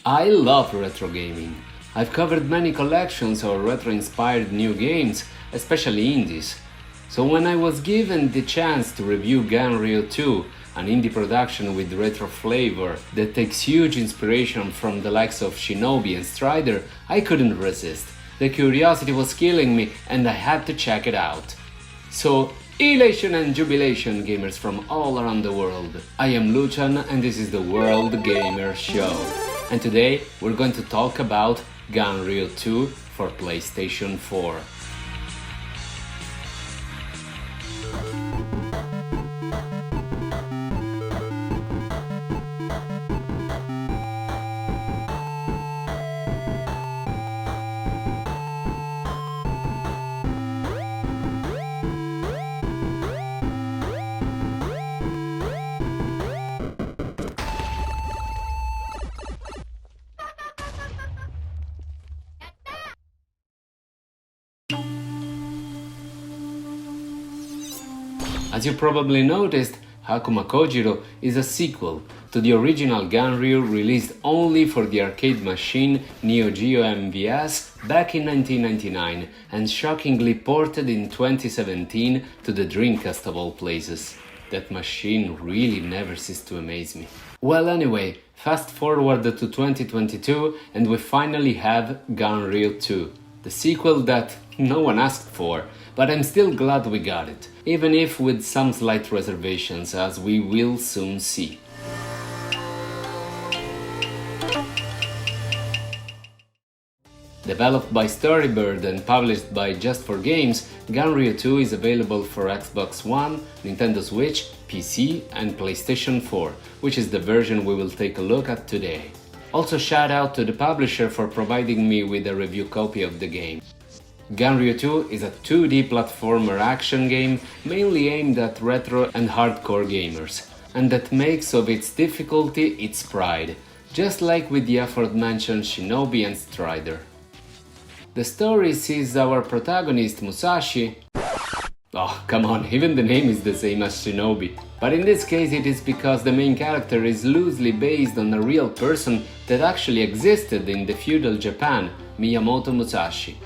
I love retro gaming. I've covered many collections or retro-inspired new games, especially indies. So when I was given the chance to review Ganryu 2, an indie production with retro flavor that takes huge inspiration from the likes of Shinobi and Strider, I couldn't resist. The curiosity was killing me and I had to check it out. So, elation and jubilation, gamers from all around the world. I am Lucian and this is the World Gamer Show. And today we're going to talk about Ganryu 2 for PlayStation 4. As you probably noticed, Hakuma Kojiro is a sequel to the original Ganryu released only for the arcade machine Neo Geo MVS back in 1999 and shockingly ported in 2017 to the Dreamcast of all places. That machine really never ceased to amaze me. Well, anyway, fast forward to 2022 and we finally have Ganryu 2, the sequel that no one asked for, but I'm still glad we got it, even if with some slight reservations, as we will soon see. Developed by StoryBird and published by Just for Games, Ganryu 2 is available for Xbox One, Nintendo Switch, PC and PlayStation 4, which is the version we will take a look at today. Also shout out to the publisher for providing me with a review copy of the game. Ganryu 2 is a 2D platformer action game mainly aimed at retro and hardcore gamers, and that makes of its difficulty its pride, just like with the aforementioned Shinobi and Strider. The story sees our protagonist Musashi... Oh, come on, even the name is the same as Shinobi. But in this case it is because the main character is loosely based on a real person that actually existed in the feudal Japan, Miyamoto Musashi.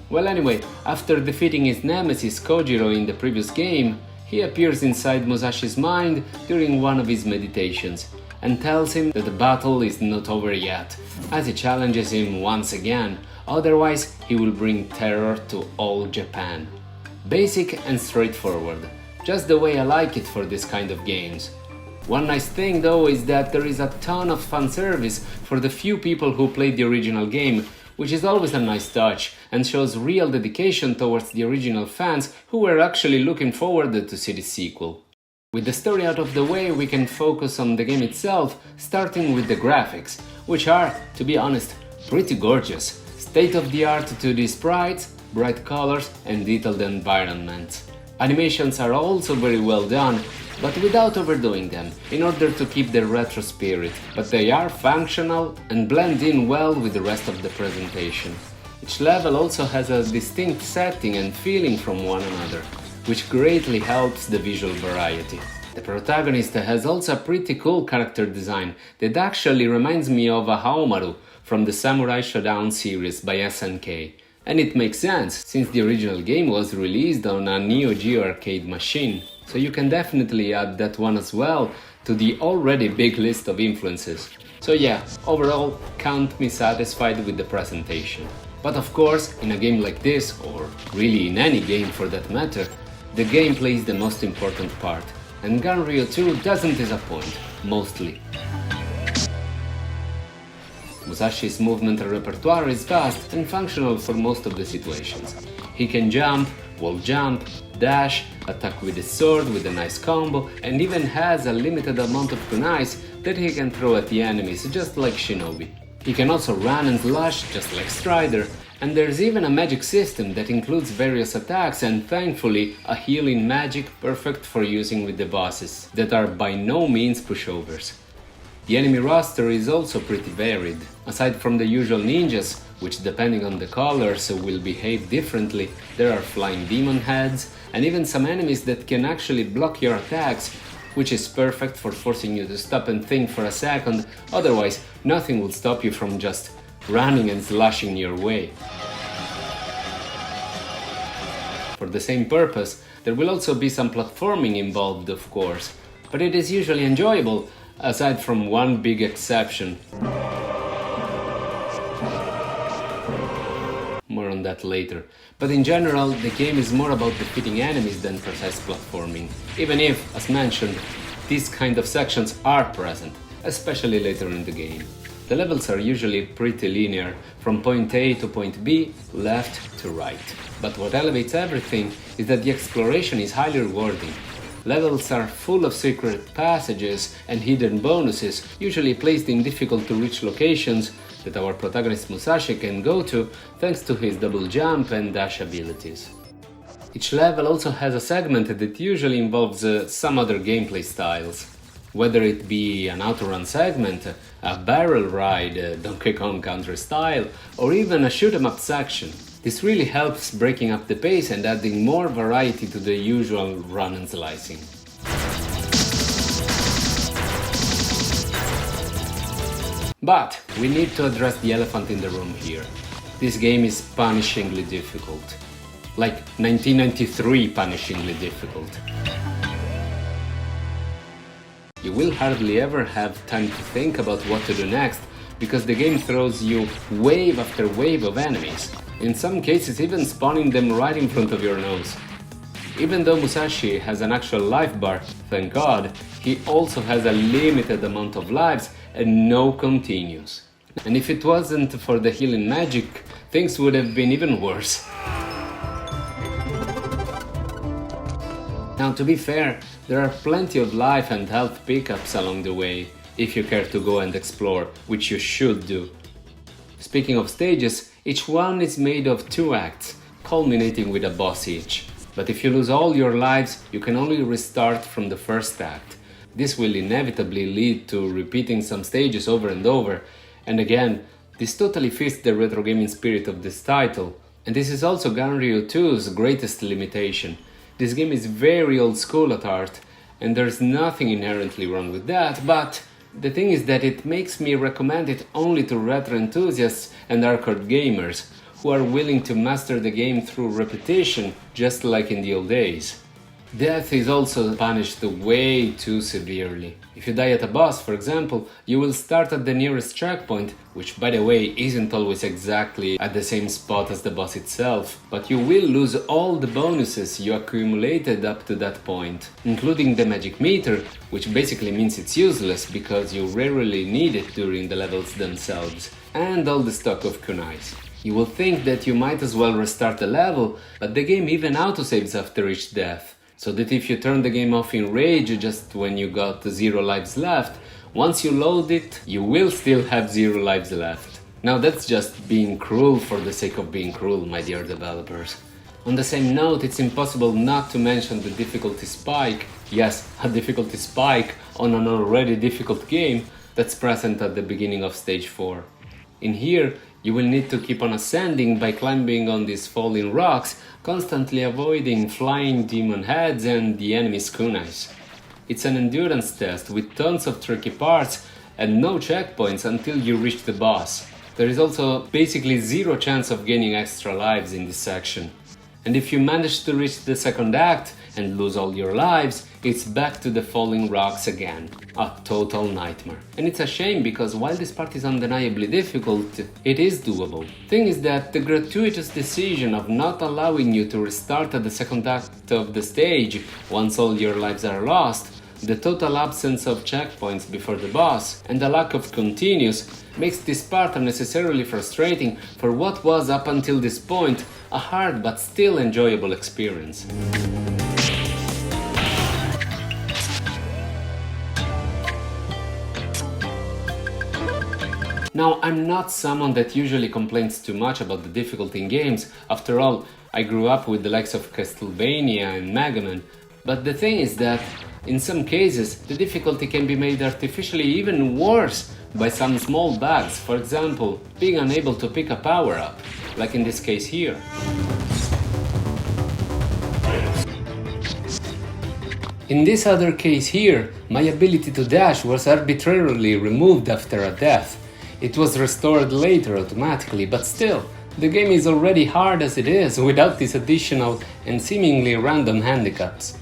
Well, anyway, after defeating his nemesis Kojiro in the previous game, he appears inside Musashi's mind during one of his meditations and tells him that the battle is not over yet, as he challenges him once again, otherwise he will bring terror to all Japan. Basic and straightforward, just the way I like it for this kind of games. One nice thing though is that there is a ton of fan service for the few people who played the original game, which is always a nice touch and shows real dedication towards the original fans who were actually looking forward to see the sequel. With the story out of the way, we can focus on the game itself, starting with the graphics, which are, to be honest, pretty gorgeous. State-of-the-art 2D sprites, bright colors and detailed environments. Animations are also very well done, but without overdoing them, in order to keep the retro spirit, but they are functional and blend in well with the rest of the presentation. Each level also has a distinct setting and feeling from one another, which greatly helps the visual variety. The protagonist has also a pretty cool character design that actually reminds me of a Haomaru from the Samurai Shodown series by SNK. And it makes sense, since the original game was released on a Neo Geo arcade machine, so you can definitely add that one as well to the already big list of influences. So yeah, overall, count me satisfied with the presentation. But of course, in a game like this, or really in any game for that matter, the gameplay is the most important part, and Ganryu 2 doesn't disappoint, mostly. Musashi's movement repertoire is vast and functional for most of the situations. He can jump, wall jump, dash, attack with his sword with a nice combo, and even has a limited amount of kunais that he can throw at the enemies, just like Shinobi. He can also run and slash, just like Strider, and there's even a magic system that includes various attacks and thankfully a healing magic perfect for using with the bosses, that are by no means pushovers. The enemy roster is also pretty varied. Aside from the usual ninjas, which depending on the colors will behave differently, there are flying demon heads, and even some enemies that can actually block your attacks, which is perfect for forcing you to stop and think for a second, otherwise nothing will stop you from just running and slashing your way. For the same purpose, there will also be some platforming involved, of course, but it is usually enjoyable, aside from one big exception. More on that later. But in general, the game is more about defeating enemies than precise platforming, even if, as mentioned, these kind of sections are present, especially later in the game. The levels are usually pretty linear, from point A to point B, left to right. But what elevates everything is that the exploration is highly rewarding. Levels are full of secret passages and hidden bonuses, usually placed in difficult to reach locations that our protagonist Musashi can go to thanks to his double jump and dash abilities. Each level also has a segment that usually involves some other gameplay styles. Whether it be an auto-run segment, a barrel ride, Donkey Kong Country style, or even a shoot-'em-up section. This really helps breaking up the pace and adding more variety to the usual run and slicing. But we need to address the elephant in the room here. This game is punishingly difficult. Like 1993 punishingly difficult. You will hardly ever have time to think about what to do next, because the game throws you wave after wave of enemies, in some cases even spawning them right in front of your nose. Even though Musashi has an actual life bar, thank God, he also has a limited amount of lives and no continues. And if it wasn't for the healing magic, things would have been even worse. Now, to be fair, there are plenty of life and health pickups along the way, if you care to go and explore, which you should do. Speaking of stages, each one is made of 2 acts, culminating with a boss each. But if you lose all your lives, you can only restart from the first act. This will inevitably lead to repeating some stages over and over, and again, this totally fits the retro gaming spirit of this title. And this is also Ganryu 2's greatest limitation. This game is very old school at heart, and there's nothing inherently wrong with that, but the thing is that it makes me recommend it only to retro enthusiasts and hardcore gamers who are willing to master the game through repetition, just like in the old days. Death is also punished way too severely. If you die at a boss, for example, you will start at the nearest checkpoint, which by the way isn't always exactly at the same spot as the boss itself, but you will lose all the bonuses you accumulated up to that point, including the magic meter, which basically means it's useless because you rarely need it during the levels themselves, and all the stock of kunais. You will think that you might as well restart the level, but the game even autosaves after each death. So that if you turn the game off in rage just when you got 0 lives left, once you load it, you will still have 0 lives left. Now that's just being cruel for the sake of being cruel, my dear developers. On the same note, it's impossible not to mention the difficulty spike, yes, a difficulty spike on an already difficult game that's present at the beginning of stage 4. In here, you will need to keep on ascending by climbing on these falling rocks, constantly avoiding flying demon heads and the enemy's kunais. It's an endurance test with tons of tricky parts and no checkpoints until you reach the boss. There is also basically 0 chance of gaining extra lives in this section. And if you manage to reach the second act and lose all your lives, it's back to the falling rocks again. A total nightmare. And it's a shame because while this part is undeniably difficult, it is doable. Thing is that the gratuitous decision of not allowing you to restart at the second act of the stage once all your lives are lost, the total absence of checkpoints before the boss, and the lack of continues makes this part unnecessarily frustrating for what was up until this point a hard but still enjoyable experience. Now, I'm not someone that usually complains too much about the difficulty in games. After all, I grew up with the likes of Castlevania and Mega Man. But the thing is that, in some cases, the difficulty can be made artificially even worse by some small bugs. For example, being unable to pick a power-up, like in this case here. In this other case here, my ability to dash was arbitrarily removed after a death. It was restored later automatically, but still, the game is already hard as it is without these additional and seemingly random handicaps.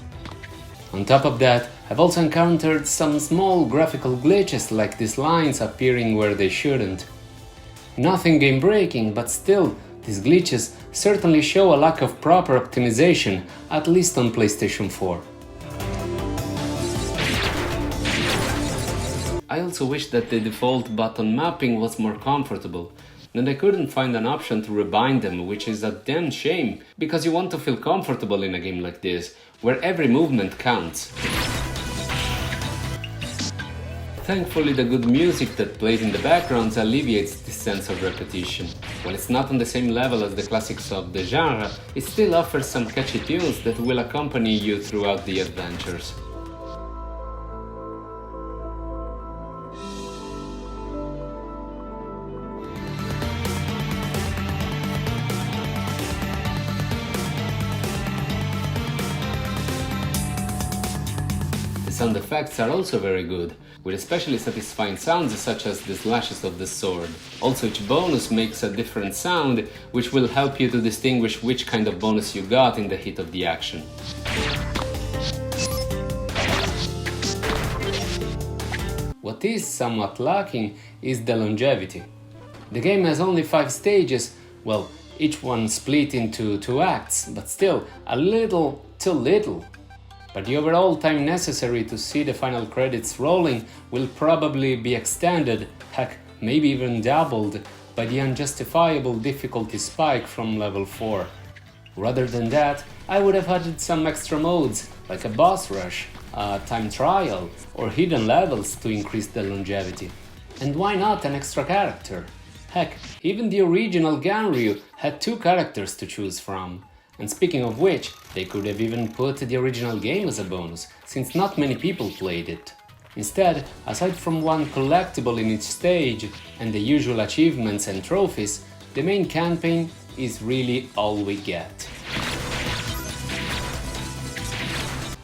On top of that, I've also encountered some small graphical glitches like these lines appearing where they shouldn't. Nothing game-breaking, but still, these glitches certainly show a lack of proper optimization, at least on PlayStation 4. I also wish that the default button mapping was more comfortable, and I couldn't find an option to rebind them, which is a damn shame, because you want to feel comfortable in a game like this, where every movement counts. Thankfully, the good music that plays in the backgrounds alleviates this sense of repetition. While it's not on the same level as the classics of the genre, it still offers some catchy tunes that will accompany you throughout the adventures. The sound effects are also very good, with especially satisfying sounds such as the slashes of the sword. Also, each bonus makes a different sound, which will help you to distinguish which kind of bonus you got in the heat of the action. What is somewhat lacking is the longevity. The game has only 5 stages, well, each one split into 2 acts, but still a little too little. But the overall time necessary to see the final credits rolling will probably be extended, heck, maybe even doubled, by the unjustifiable difficulty spike from level 4. Rather than that, I would have added some extra modes, like a boss rush, a time trial, or hidden levels to increase the longevity. And why not an extra character? Heck, even the original Ganryu had 2 characters to choose from. And speaking of which, they could have even put the original game as a bonus, since not many people played it. Instead, aside from one collectible in each stage and the usual achievements and trophies, the main campaign is really all we get.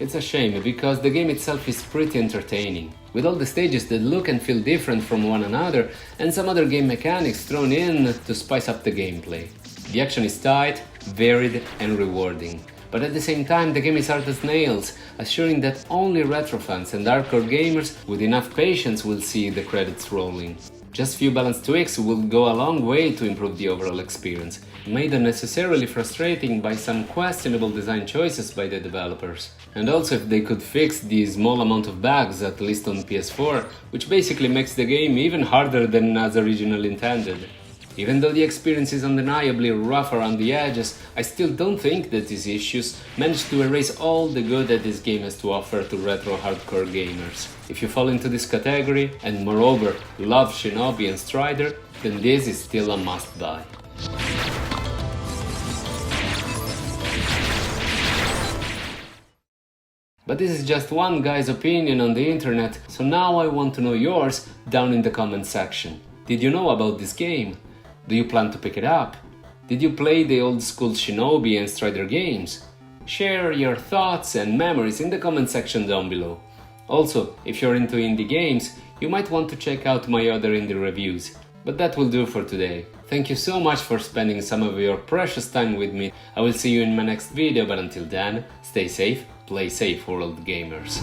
It's a shame, because the game itself is pretty entertaining, with all the stages that look and feel different from one another and some other game mechanics thrown in to spice up the gameplay. The action is tight, varied and rewarding, but at the same time the game is hard as nails, assuring that only retro fans and hardcore gamers with enough patience will see the credits rolling. Just few balance tweaks will go a long way to improve the overall experience, made unnecessarily frustrating by some questionable design choices by the developers. And also if they could fix the small amount of bugs, at least on PS4, which basically makes the game even harder than as originally intended. Even though the experience is undeniably rough around the edges, I still don't think that these issues manage to erase all the good that this game has to offer to retro hardcore gamers. If you fall into this category, and moreover love Shinobi and Strider, then this is still a must-buy. But this is just one guy's opinion on the internet, so now I want to know yours down in the comment section. Did you know about this game? Do you plan to pick it up? Did you play the old school Shinobi and Strider games? Share your thoughts and memories in the comment section down below. Also, if you're into indie games, you might want to check out my other indie reviews. But that will do for today. Thank you so much for spending some of your precious time with me. I will see you in my next video, but until then, stay safe, play safe, world gamers.